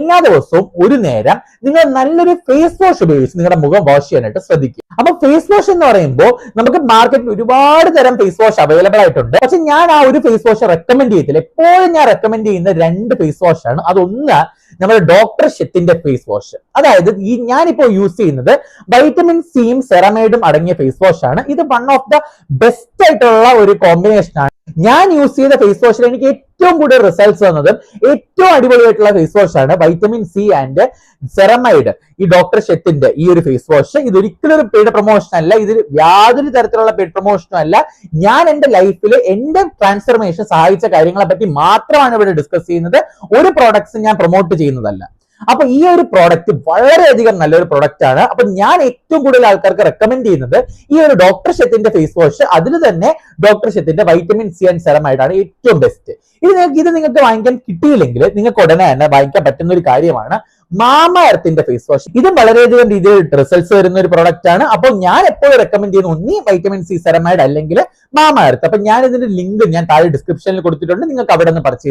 എല്ലാ ദിവസവും ഒരു നേരം നിങ്ങൾ നല്ലൊരു ഫേസ് വാഷ് ഉപയോഗിച്ച് നിങ്ങളുടെ മുഖം വാഷ് ചെയ്യാനായിട്ട് ശ്രദ്ധിക്കുക. അപ്പൊ ഫേസ് വാഷ് എന്ന് പറയുമ്പോൾ നമുക്ക് മാർക്കറ്റിൽ ഒരുപാട് തരം ഫേസ് വാഷ് അവൈലബിൾ ആയിട്ടുണ്ട്. പക്ഷെ ഞാൻ ആ ഒരു ഫേസ് വാഷ് റെക്കമെൻഡ് ചെയ്യത്തില്ല. എപ്പോഴും ഞാൻ റെക്കമെൻഡ് ചെയ്യുന്ന 2 ഫേസ് വാഷ് ആണ്. അതൊന്ന് നമ്മുടെ ഡോക്ടർ ഷെത്തിന്റെ ഫേസ് വാഷ്. അതായത് ഞാനിപ്പോ യൂസ് ചെയ്യുന്നത് വൈറ്റമിൻ സിയും സെറമൈഡും അടങ്ങിയ ഫേസ് വാഷ് ആണ്. ഇത് വൺ ഓഫ് ദ ബെസ്റ്റ് ആയിട്ടുള്ള ഒരു കോമ്പിനേഷൻ ആണ്. ഞാൻ യൂസ് ചെയ്ത ഫേസ് വാഷിൽ എനിക്ക് ഏറ്റവും കൂടുതൽ റിസൾട്ട്സ് വന്നതും ഏറ്റവും അടിപൊളിയായിട്ടുള്ള ഫേസ് വാഷ് ആണ് വൈറ്റമിൻ സി ആൻഡ് സെറമൈഡ്, ഈ ഡോക്ടർ ഷെത്തിന്റെ ഈ ഒരു ഫേസ് വാഷ്. ഇത് ഒരിക്കലും ഒരു പെയ്ഡ് പ്രൊമോഷൻ അല്ല, ഇതിൽ യാതൊരു തരത്തിലുള്ള പെയ്ഡ് പ്രൊമോഷനും അല്ല. ഞാൻ എന്റെ ലൈഫിൽ എന്റെ ട്രാൻസ്ഫർമേഷൻ സഹായിച്ച കാര്യങ്ങളെ പറ്റി മാത്രമാണ് ഇവിടെ ഡിസ്കസ് ചെയ്യുന്നത്. ഒരു പ്രോഡക്ട്സ് ഞാൻ പ്രൊമോട്ട് ചെയ്യുന്നതല്ല. അപ്പൊ ഈ ഒരു പ്രോഡക്റ്റ് വളരെയധികം നല്ലൊരു പ്രോഡക്റ്റ് ആണ്. അപ്പൊ ഞാൻ ഏറ്റവും കൂടുതൽ ആൾക്കാർക്ക് റെക്കമെൻഡ് ചെയ്യുന്നത് ഈ ഒരു ഡോക്ടർ ഷെത്തിന്റെ ഫേസ് വാഷ്. അതിൽ തന്നെ ഡോക്ടർ ഷെത്തിന്റെ വൈറ്റമിൻ സി ആൻഡ് സെറമൈഡ് ഏറ്റവും ബെസ്റ്റ്. ഇത് നിങ്ങൾക്ക് വാങ്ങിക്കാൻ കിട്ടിയില്ലെങ്കിൽ നിങ്ങൾക്ക് ഉടനെ തന്നെ വാങ്ങിക്കാൻ പറ്റുന്ന ഒരു കാര്യമാണ് മാമ എർത്തിന്റെ ഫേസ് വാഷ്. ഇതും വളരെയധികം രീതിയിൽ റിസൾട്ട്സ് വരുന്ന ഒരു പ്രോഡക്റ്റ് ആണ്. അപ്പോൾ ഞാൻ എപ്പോഴും റെക്കമെൻഡ് ചെയ്യുന്ന ഒന്നീ വൈറ്റമിൻ സി സെറമൈഡ് അല്ലെങ്കിൽ മാമ എർത്ത്. അപ്പൊ ഞാൻ ഇതിന്റെ ലിങ്ക് ഞാൻ താഴെ ഡിസ്ക്രിപ്ഷനിൽ കൊടുത്തിട്ടുണ്ട്. നിങ്ങൾക്ക് അവിടെ നിന്ന് പർച്ചേസ്